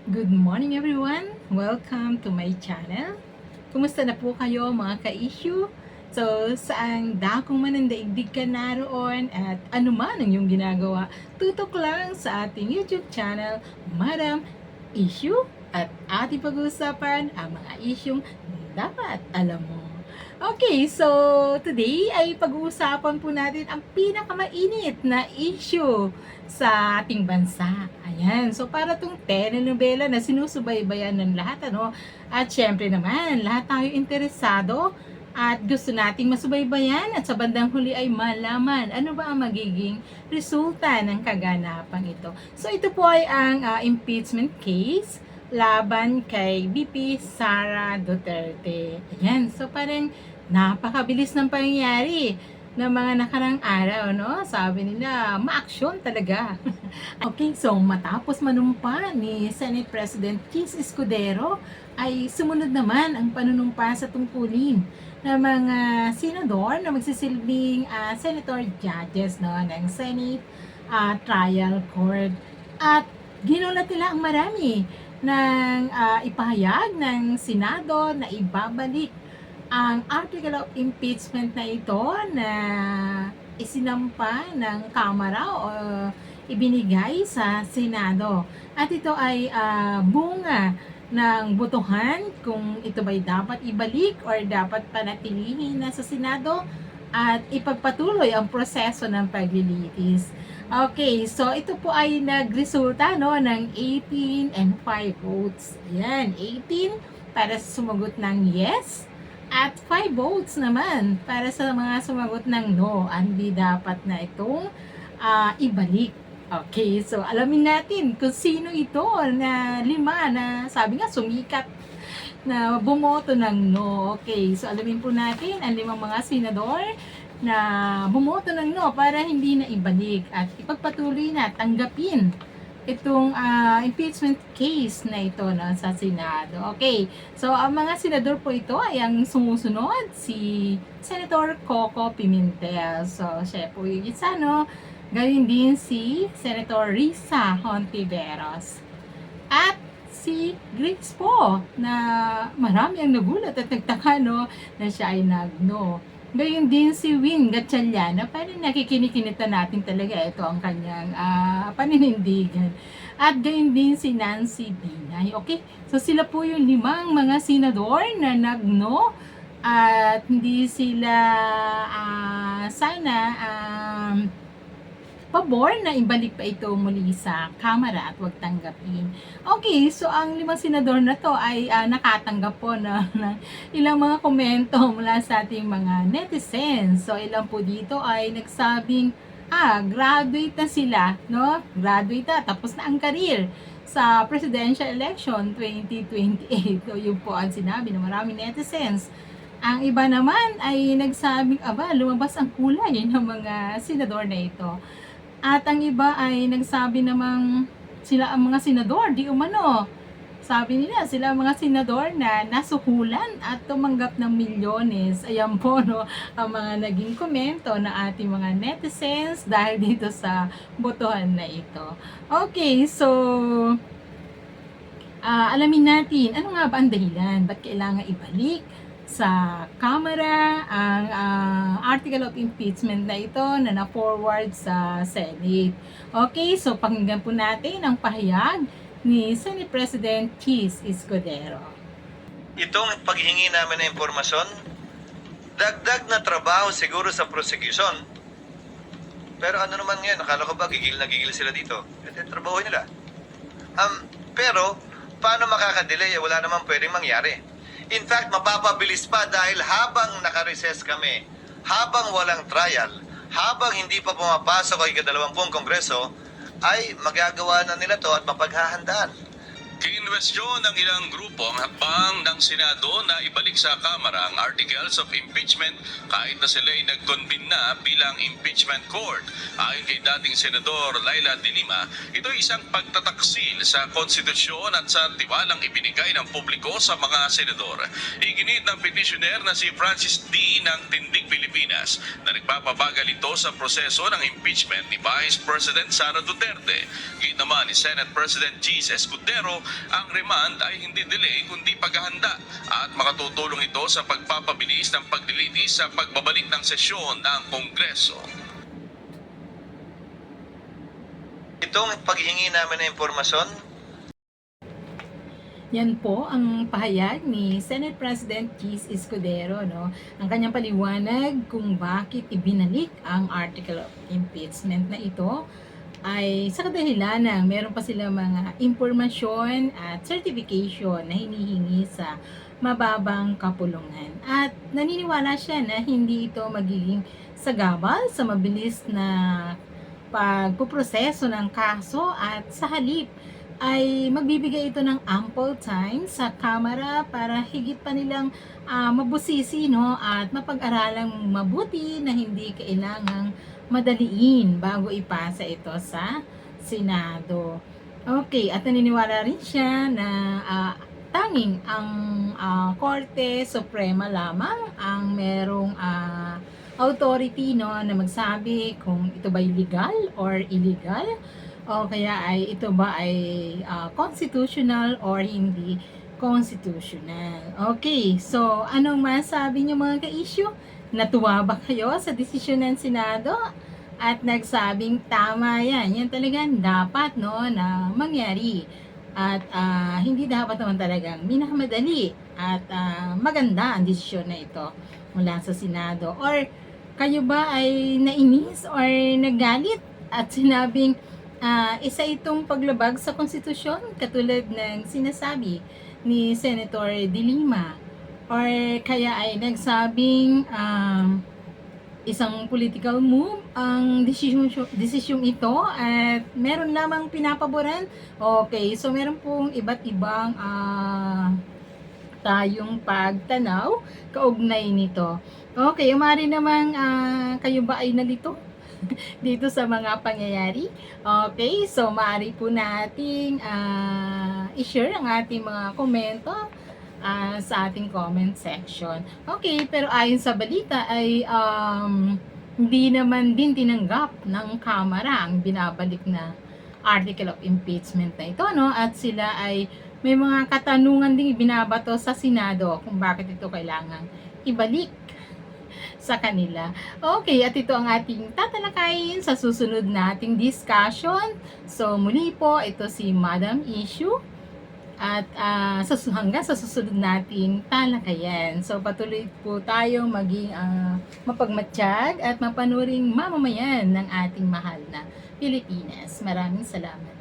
Good morning everyone! Welcome to my channel. Kumusta na po kayo mga ka-issue? So, saang dakong man ang daigdig ka naroon at anuman ang iyong ginagawa, tutok lang sa ating YouTube channel, Madam Issue, at ating pag-uusapan ang mga isyong dapat alam mo. Okay, so today ay pag-uusapan po natin ang pinakamainit na issue sa ating bansa. Ayan, so para tong telenovela na sinusubaybayan ng lahat, ano? At syempre naman, lahat tayo interesado at gusto nating masubaybayan at sa bandang huli ay malaman ano ba ang magiging resulta ng kaganapang ito. So ito po ay ang impeachment case laban kay VP Sara Duterte. Ayan, so parang napakabilis ng pangyayari ng mga nakarang araw, no? Sabi nila, ma-aksyon talaga. Okay, so matapos manumpa ni Senate President Chis Escudero, ay sumunod naman ang panunumpa sa tungkulin ng mga senador na magsisilbing senator judges, no, ng Senate Trial Court. At ginulat nila ang marami ng ipahayag ng Senado na ibabalik ang article of impeachment na ito na isinampa ng Kamara o ibinigay sa Senado. At ito ay bunga ng botohan kung ito ba'y dapat ibalik or dapat panatilihin na sa Senado at ipagpatuloy ang proseso ng paglilitis. Okay, so ito po ay nagresulta, no, ng 18 and 5 votes. Ayan, 18 para sa sumagot ng yes at 5 votes naman para sa mga sumagot ng no. Hindi dapat na itong ibalik. Okay, so alamin natin kung sino ito na 5 na sabi nga sumikat na bumoto ng no. Okay, so alamin po natin ang 5 mga senador na bumoto ng no para hindi na ibalik at ipagpatuloy na tanggapin itong impeachment case na ito, no, sa Senado. Okay, so ang mga senador po ito ay ang sumusunod, si Senator Coco Pimentel. So siya po yung isa, no? Gayon din si Senator Risa Hontiveros. At si Grace po, na marami ang nagulat at nagtaka, no, na siya ay nag-no. Gayon din si Win Gatchalian, na parang nakikinikinita natin talaga ito ang kanyang paninindigan. At gayon din si Nancy Binay. Okay, so sila po yung 5 mga senador na nag-no at hindi sila sana pabor na ibalik pa ito muli sa Kamara at huwag tanggapin. Okay, so ang 5 senador na to ay nakatanggap po ng ilang mga komento mula sa ating mga netizens. So ilan po dito ay nagsabing, graduate na sila, no? Graduate na, tapos na ang career sa presidential election 2028. So yun po ang sinabi ng maraming netizens. Ang iba naman ay nagsabing, lumabas ang kulay ng mga senador na ito. At ang iba ay nagsabi namang sila ang mga senador, di umano. Sabi nila, sila ang mga senador na nasuhulan at tumanggap ng milyones. Ayan po, no, ang mga naging komento na ating mga netizens dahil dito sa botohan na ito. Okay, so alamin natin, ano nga ba ang dahilan? Ba't kailangan ibalik sa Kamara ang article of impeachment na ito na na-forward sa Senate? Okay, so pakinggan po natin ang pahayag ni Senate President Chis Escudero. Itong paghingi namin ng impormasyon, dagdag na trabaho siguro sa prosecution. Pero ano naman ngayon, akala ko ba gigil na gigil sila dito? Ito yung trabaho nila. Pero, paano makakadelay? Wala naman pwedeng mangyari. In fact, mapapabilis pa dahil habang nakareses kami, habang walang trial, habang hindi pa pumapasok ang ika-20 Kongreso, ay magagawa na nila to at mapaghahandaan. Kininwestiyon ng ilang grupo ang hakbang ng Senado na ibalik sa Kamara ang articles of impeachment kahit na sila ay nag-convene na bilang impeachment court. Ayon kay dating Senador Laila de Lima, ito ay isang pagtataksil sa konstitusyon at sa tiwalang ibinigay ng publiko sa mga senador. Iginit ng petitioner na si Francis D. ng Tindig Pilipinas na nagpapabagal ito sa proseso ng impeachment ni Vice President Sara Duterte. Git naman ni Senate President Chis Escudero ang remand ay hindi delay kundi paghahanda at makatutulong ito sa pagpapabilis ng paglilitis sa pagbabalik ng sesyon ng Kongreso. Itong paghingi namin ng impormasyon, Yan po ang pahayag ni Senate President Chis Escudero, no? Ang kanyang paliwanag kung bakit ibinalik ang article of impeachment na ito ay sa kadahilanang meron pa sila mga impormasyon at certification na hinihingi sa mababang kapulungan. At naniniwala siya na hindi ito magiging sagabal sa mabilis na pagpuproseso ng kaso at sa halip ay magbibigay ito ng ample time sa Kamara para higit pa nilang mabusisi, no, at mapag-aralang mabuti na hindi kailangang madaliin bago ipasa ito sa Senado. Okay, at naniniwala rin siya na tanging ang Korte Suprema lamang ang merong authority, no, na magsabi kung ito ba legal or illegal o kaya ay ito ba ay constitutional or hindi constitutional. Okay, so anong masabi niyo mga ka-issue? Natuwa ba kayo sa desisyon ng Senado? At nagsabing tama yan. Yan talagang dapat, no, na mangyari. At hindi dapat naman talagang minamadali. At maganda ang desisyon na ito mula sa Senado. Or kayo ba ay nainis or nagalit at sinabing isa itong paglabag sa konstitusyon katulad ng sinasabi ni Senator De Lima, or kaya ay nagsabing isang political move ang desisyong ito at meron lamang pinapaboran. Okay, so meron pong iba't ibang tayong pagtanaw kaugnay nito. Okay, umari namang kayo ba ay nalito dito sa mga pangyayari? Okay, so maaari po nating i-share ang ating mga komento sa ating comment section. Okay, pero ayon sa balita ay hindi naman din tinanggap ng Kamara ang binabalik na article of impeachment na ito, no? At sila ay may mga katanungan ding binabato sa Senado kung bakit ito kailangan ibalik sa kanila. Okay, at ito ang ating tatalakayin sa susunod nating discussion. So, muli po, ito si Madam Issue. At hanggang sa susunod nating talakayan. So, patuloy po tayong maging mapagmatsyag at mapanuring mamamayan ng ating mahal na Pilipinas. Maraming salamat.